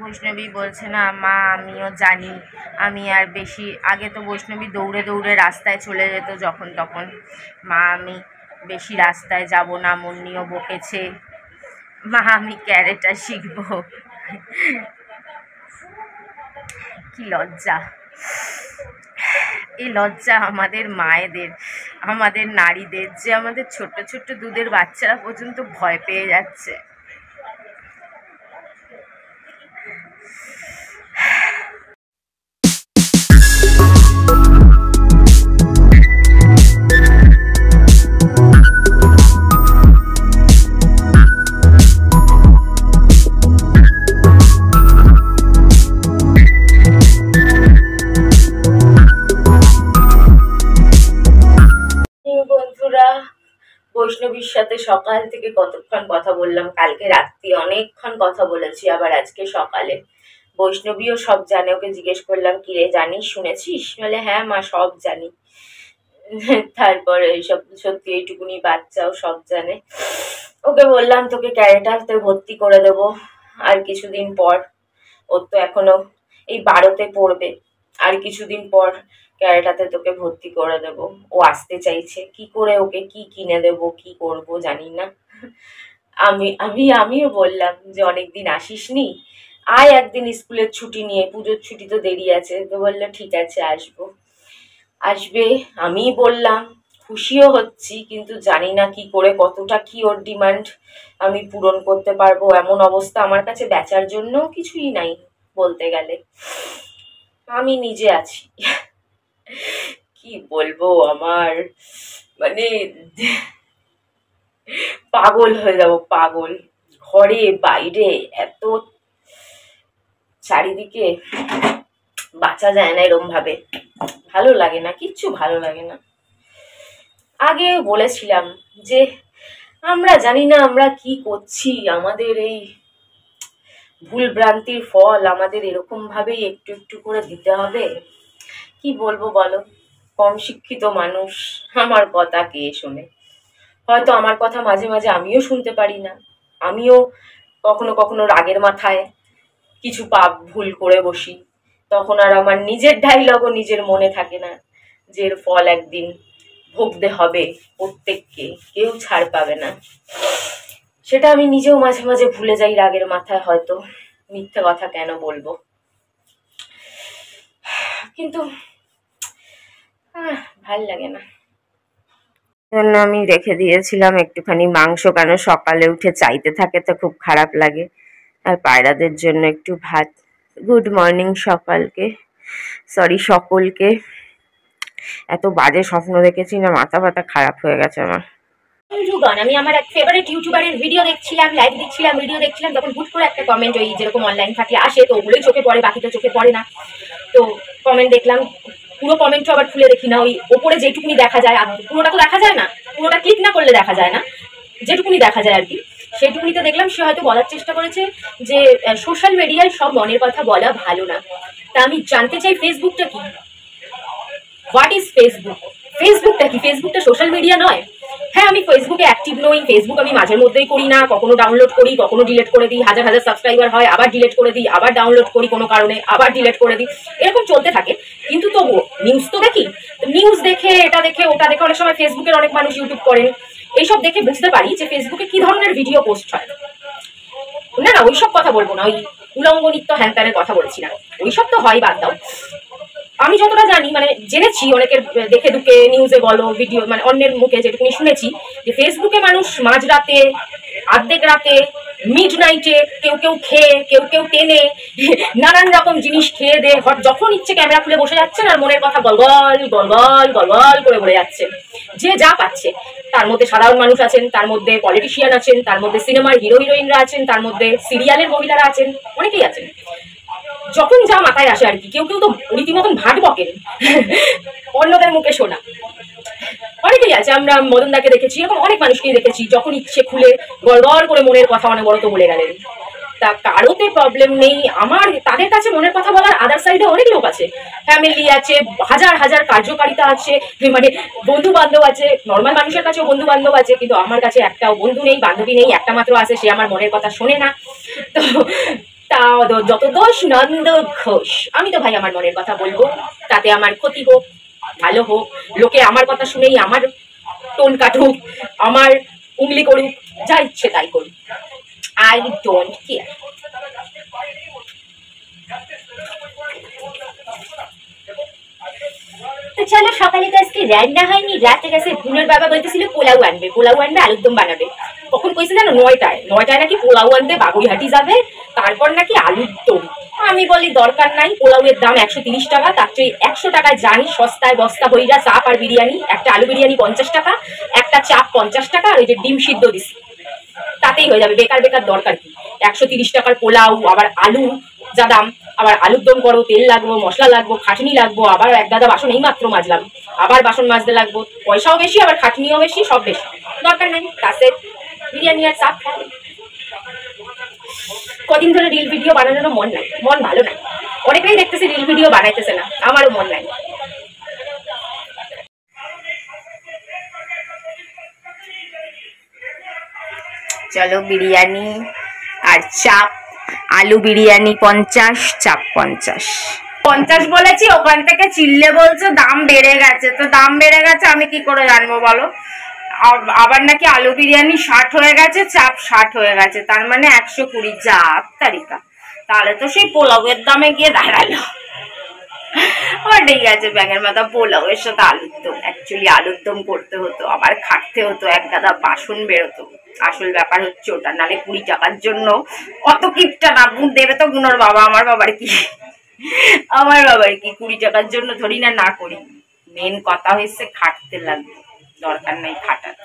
বৈষ্ণবী বলছে না মা আমিও জানি, আমি আর বেশি আগে তো বৈষ্ণবী দৌড়ে দৌড়ে রাস্তায় চলে যেত যখন তখন, মা আমি বেশি রাস্তায় যাব না, মুন্নিও বকেছে, মা আমি ক্যারেটা শিখবো। কি লজ্জা, এই লজ্জা আমাদের মায়েদের, আমাদের নারীদের, যে আমাদের ছোট্ট ছোট্ট দুধের বাচ্চারা পর্যন্ত ভয় পেয়ে যাচ্ছে। বন্ধুরা, বৈষ্ণবীর সাথে সকাল থেকে কতক্ষণ কথা বললাম, কালকে রাত্রি অনেকক্ষণ কথা বলেছি, আবার আজকে সকালে। বৈষ্ণবীও সব জানে, ওকে জিজ্ঞেস করলাম কিরে জানিস, শুনেছিস? বলে হ্যাঁ মা সব জানি। তারপরে এইসব সত্যি এইটুকুনি বাচ্চাও সব জানে। ওকে বললাম তোকে ক্যারেটাতে ভর্তি করে দেবো আর কিছুদিন পর, ওর তো এখনো এই 12তে পড়বে, আর কিছুদিন পর ক্যারেটাতে তোকে ভর্তি করে দেব। ও আসতে চাইছে, কি করে ওকে কি কিনে দেব, কি করব জানি না। আমিও বললাম যে অনেকদিন আসিসনি, আয় একদিন স্কুলের ছুটি নিয়ে, পুজোর ছুটি তো দেরি আছে। তো বললো ঠিক আছে আসবো। আসবে আমি বললাম, খুশিও হচ্ছি, কিন্তু জানি না কি করে, কতটা কি ওর ডিমান্ড আমি পূরণ করতে পারবো। এমন অবস্থা আমার কাছে বেচার জন্য কিছুই নাই বলতে গেলে, আমি নিজে আছি। কি বলবো, আমার মানে পাগল হয়ে যাব, পাগল। ঘরে বাইরে এত চারিদিকে, বাঁচা যায় না এরম ভাবে, ভালো লাগে না, কিচ্ছু ভালো লাগে না। আগে বলেছিলাম যে আমরা জানি না আমরা কি করছি, আমাদের এই ভুল ভ্রান্তির ফল আমাদের এরকম ভাবেই একটু একটু করে দিতে হবে। কি বলবো বলো, কম শিক্ষিত মানুষ, আমার কথা কে শোনে? হয়তো আমার কথা মাঝে মাঝে আমিও শুনতে পারি না, আমিও কখনো কখনো রাগের মাথায় কিছু পাপ ভুল করে বসি, তখন আর আমার নিজের ডায়লগও নিজের মনে থাকে না, যে এর ফল একদিন ভুগতে হবে প্রত্যেককে, কেউ ছাড় পাবে না। সেটা আমি নিজেও মাঝে মাঝে ভুলে যাই রাগের মাথায়, হয়তো মিথ্যে কথা কেন বলবো, কিন্তু ভাল লাগে না। জন্য আমি রেখে দিয়েছিলাম একটুখানি মাংস, কেন সকালে উঠে চাইতে থাকে তো খুব খারাপ লাগে, আর পায়রাদের জন্য একটু ভাত। গুড মর্নিং সকলকে। এত বাজে স্বপ্ন দেখেছি না, মাথা ব্যথা খারাপ হয়ে গেছে আমার। আমি আমার এক ফেভারিট ইউটিউবারের ভিডিও দেখছিলাম, লাইভ দেখছিলাম, ভিডিও দেখছিলাম, তখন হুট করে একটা কমেন্ট, ওই যেরকম অনলাইন থাকলে আসে, তো ওগুলোই চোখে পড়ে, বাকিটা চোখে পড়ে না। তো কমেন্ট দেখলাম, পুরো কমেন্টটা আবার খুলে দেখি না, ওই ওপরে যেটুকুনি দেখা যায়, পুরোটা তো দেখা যায় না, পুরোটা ক্লিক না করলে দেখা যায় না, যেটুকুনি দেখা যায় আর কি, সেটুকুনিতে দেখলাম সে হয়তো বলার চেষ্টা করেছে যে সোশ্যাল মিডিয়ায় সব মনের কথা বলা ভালো না। তা আমি জানতে চাই ফেসবুকটা কি, হোয়াট ইজ ফেসবুক? ফেসবুকটা কি? ফেসবুকটা সোশ্যাল মিডিয়া নয়? হ্যাঁ আমি ফেসবুকে অ্যাক্টিভ নই, ফেসবুক আমি মাঝের মধ্যেই করি না, কখনো ডাউনলোড করি, কখনো ডিলিট করে দিই, হাজার হাজার সাবস্ক্রাইবার হয়, আবার ডিলিট করে দিই, আবার ডাউনলোড করি কোনো কারণে, আবার ডিলিট করে দিই, এরকম চলতে থাকে। কিন্তু তবুও নিউজ তো দেখি, নিউজ দেখে এটা দেখে ওটা দেখে, অনেক সময় ফেসবুকের অনেক মানুষ ইউটিউব করেন, এইসব দেখে বুঝতে পারি যে ফেসবুকে কি ধরনের ভিডিও পোস্ট হয়। না না ওইসব কথা বলবো না, ওই উলঙ্গ নৃত্য হ্যান ত্যানের কথা বলছি না, ওইসব তো হয়, বাদ দাও। আমি যতটা জানি, মানে জেনেছি অনেকের দেখে দুকে, নিউজে বলো, ভিডিও, মানে অন্যের মুখে যেটুকুনি শুনেছি, যে ফেসবুকে মানুষ মাঝরাতে, অর্ধেক রাতে, মিড নাইটে, কেউ কেউ খেয়ে, কেউ কেউ টেনে, নানান রকম জিনিস খেয়ে দে যখন ইচ্ছে ক্যামেরা খুলে বসে যাচ্ছেন আর মনের কথা গলগল গলগল গলগল করে বলে যাচ্ছেন, যে যা পাচ্ছে। তার মধ্যে সাধারণ মানুষ আছেন, তার মধ্যে পলিটিশিয়ান আছেন, তার মধ্যে সিনেমার হিরো হিরোইনরা আছেন, তার মধ্যে সিরিয়ালের মহিলারা আছেন, অনেকেই আছেন, যখন যা মাথায় আসে আর কি। কেউ কেউ তো রীতিমতন ভাট বকেন, অন্যদের মুখে শোনা, অনেকেই আছে। আমরা মদনদাকে দেখেছি, এরকম অনেক মানুষকেই দেখেছি, যখন ইচ্ছে খুলে গড়গড় করে মনের কথা অনবরত বলে গেলেন। তা কারোতে প্রবলেম নেই, আমার তাদের কাছে মনের কথা বলার আদার সাইডে অনেক লোক আছে, ফ্যামিলি আছে, হাজার হাজার কার্যকারিতা আছে, মানে বন্ধু বান্ধব আছে, নর্মাল মানুষের কাছেও বন্ধু বান্ধব আছে, কিন্তু আমার কাছে একটাও বন্ধু নেই, বান্ধবী নেই, একটা মাত্র আছে, সে আমার মনের কথা শোনে না। তো তা যত দোষ নন্দ ঘোষ। আমি তো ভাই আমার মনের কথা বলবো, তাতে আমার ক্ষতি হোক ভালো হোক, লোকে আমার কথা শুনেই আমার টোন কাটুক, আমার উংলি করুক, যা ইচ্ছে তাই করুক, আই ডোন্ট কেয়ার। তো চলো, সকালে তো আজকে রান্না হয়নি, রাতে গেছে ভুনের বাবা বলতেছিল পোলাও আনবে, আলুর দম বানাবে। কখন কইছে জানো? 9টায় নাকি পোলাও আনতে বাগুইহাটি যাবে, তারপর নাকি আলুর দম। আমি বলি দরকার নাই, পোলাওয়ের দাম 130 টাকা, তার চেয়ে 100 টাকায় জানি সস্তায় বস্তা হইরা চাপ আর বিরিয়ানি, একটা আলু বিরিয়ানি 50 টাকা, একটা চাপ 50 টাকা, আর ওই যে ডিম সিদ্ধ দিছি, তাতেই হয়ে যাবে। বেকার বেকার দরকার কি? 130 টাকার পোলাও, আবার আলু যা দাম, আবার আলুর দম করো, তেল লাগবো, মশলা লাগবো, খাটনি লাগবো, আবার এক গাদা বাসন এই মাত্র মাজলাম, আবার বাসন মাজতে লাগবো, পয়সাও বেশি, আবার খাটনিও বেশি, সব বেশি, দরকার নাই। তাতে বিরিয়ানি আর চাপ খাবে। কদিন ধরে রিল ভিডিও বানানোর মন নাই, মন ভালো নাই, অনেকেই দেখতেছি রিল ভিডিও বানাইতেছে না, আমারও মন নাই। চলো, বিরিয়ানি আর চাপ, আলু বিরিয়ানি 50, চাপ 50 বলেছি, ওখান থেকে চিল্লে বলছো দাম বেড়ে গেছে। তো দাম বেড়ে গেছে আমি কি করে জানবো বলো? আবার নাকি আলু বিরিয়ানি 60 হয়ে গেছে, চাপ 60 হয়ে গেছে, তার মানে 120। যা তারিকা, তাহলে তো সেই পোলাওয়ের দামে গিয়ে দাঁড়ালো। ঠিক আছে, ব্যাঙের মাথা, পোলাওয়ের সাথে আলুর দম। অ্যাকচুয়ালি আলুর দম করতে হতো, আবার খাটতে হতো, এক গাদা বাসন বেরোতো। আসল ব্যাপার হচ্ছে ওটা, নালে 20 টাকার জন্য অত কিপটা না দেবে তো গুনোর বাবা। আমার বাবার কি 20 টাকার জন্য ধরি না করি। মেন কথা হয়েছে খাটতে লাগবে, দরকার নাই খাটার।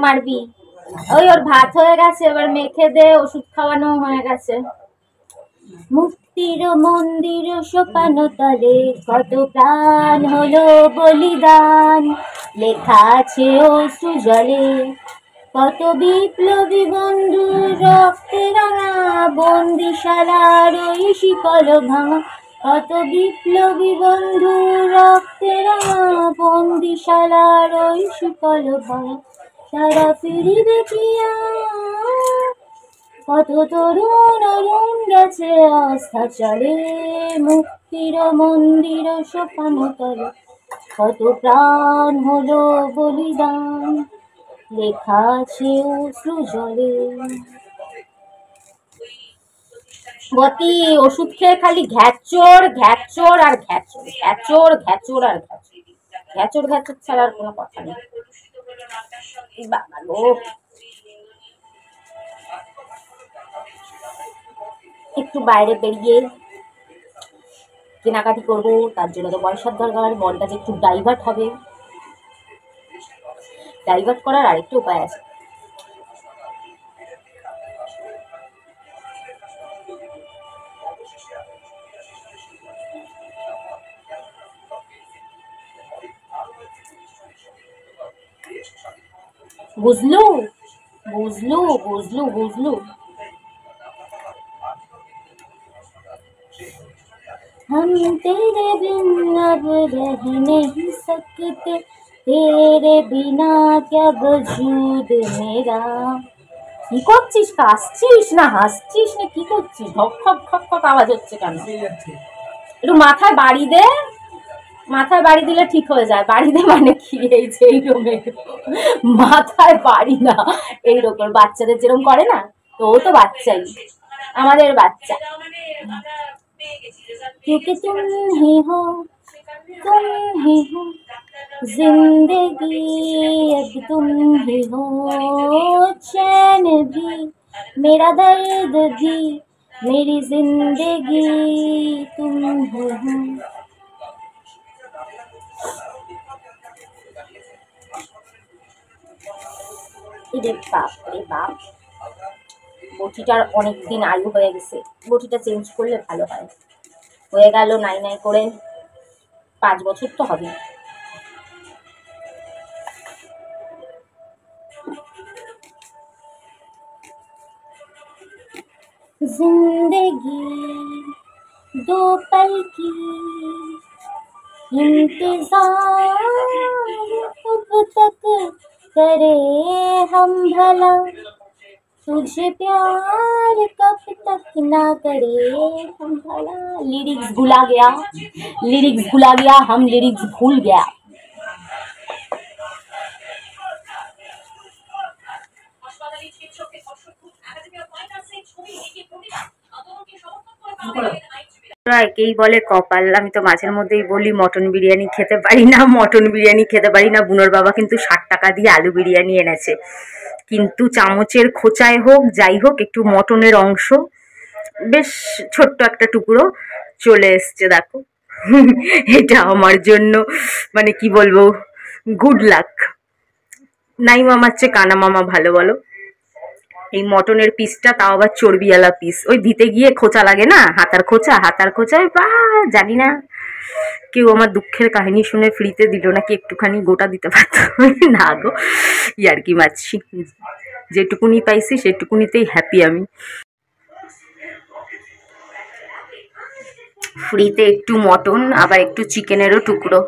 মারবি ওই, ওর ভাত হয়ে গেছে, এবার মেখে দে, ওষুধ খাওয়ানো হয়ে গেছে। মুক্তির মন্দির সোপানো তলে কত প্রাণ হলো বলিদান, লেখা আছে অশ্রু জলে কত বিপ্লবী বন্ধু, রক্তে রাঙা বন্দিশালার ওই শিকল ভাঙা, কত বিপ্লবী বন্ধু, রক্তে রাঙা বন্দিশালার ওই শিকল ভাঙা, সারা পৃথিবী কিয়া কত তরুণ অরুণ গেছে আস্থা চলে, মুক্তির মন্দির সোপানো তলে কত প্রাণ হলো বলিদান, লেখা আছে অশ্রু জলে। গতি ওষুধ খেয়ে খালি ঘ্যাচর ঘ্যাচর আর ঘ্যাচর, ঘ্যাচর ঘ্যাচর আর ঘ্যাচর, ঘ্যাচর ঘ্যাচর ছাড়া আর কোনো কথা নেই। বাবা গো, একটু বাইরে বেরিয়ে কেনাকাটি করবো, তার জন্য তো পয়সার দরকার। মনটা যে একটু ডাইভার্ট হবে, ডাইভার্ট করার আরেকটা উপায় আছে। বুঝলু বুঝলু বুঝলু বুঝলু हम तेरे बिन अब रह नहीं सकते, तेरे बिना क्या वजूद मेरा। কি করছিস? কাশছিস না হাসছিস না কি করছিস? ঢক ঠক ঠক ঠক আওয়াজ হচ্ছে কেন? একটু মাথায় বাড়ি দে, মাথায় বাড়ি দিলে ঠিক হয়ে যায়। বাড়ি দে মানে কি? এই যে এইরকম মাথায় বাড়ি না, এইরকম বাচ্চাদের যেরকম করে না, তো ও তো বাচ্চাই, আমাদের বাচ্চা। क्योंकि तुम ही हो जिंदगी, अब तुम ही हो चैन भी, मेरा दर्द भी मेरी जिंदगी तुम हो। বাপ রে বাপ, বটিটার অনেক দিন আলু হয়ে গেছে, বটিটা চেঞ্জ করলে ভালো হয়। হয়ে গেল নাই নাই করে 5 বছর তো হবে। जिंदगी दो पल की इंतजार कब तक करे हम भला, तुझे प्यार कब तक ना करे हम भला। लिरिक्स भुला गया, लिरिक्स भुला गया, हम लिरिक्स भूल गया। একেই বলে কপাল। আমি তো মাঝের মধ্যেই বলি মটন বিরিয়ানি খেতে পারি না, মটন বিরিয়ানি খেতে পারি না। বুনোর বাবা কিন্তু 60 টাকা দিয়ে আলু বিরিয়ানি এনেছে, কিন্তু চামচের খোঁচায় হোক যাই হোক একটু মটনের অংশ বেশ ছোট্ট একটা টুকরো চলে এসছে দেখো। এটা আমার জন্য মানে কি বলবো, গুড লাক। নাই মামার চেয়ে কানা মামা ভালো বলো। এই মটনের পিসটা তাও আবার চর্বিওয়ালা পিস, ওই দিতে গিয়ে খোঁচা লাগে না, হাতার খোঁচায় বা জানি না কেউ আমার দুঃখের কাহিনী শুনে ফ্রিতে দিল নাকি, একটুখানি গোটা দিতে পারত না গো, ইয়ার্কি মারছি। যেটুকুনি পাইছি সেটুকুনিতেই হ্যাপি আমি। ফ্রিতে একটু মটন, আবার একটু চিকেনেরও টুকরো।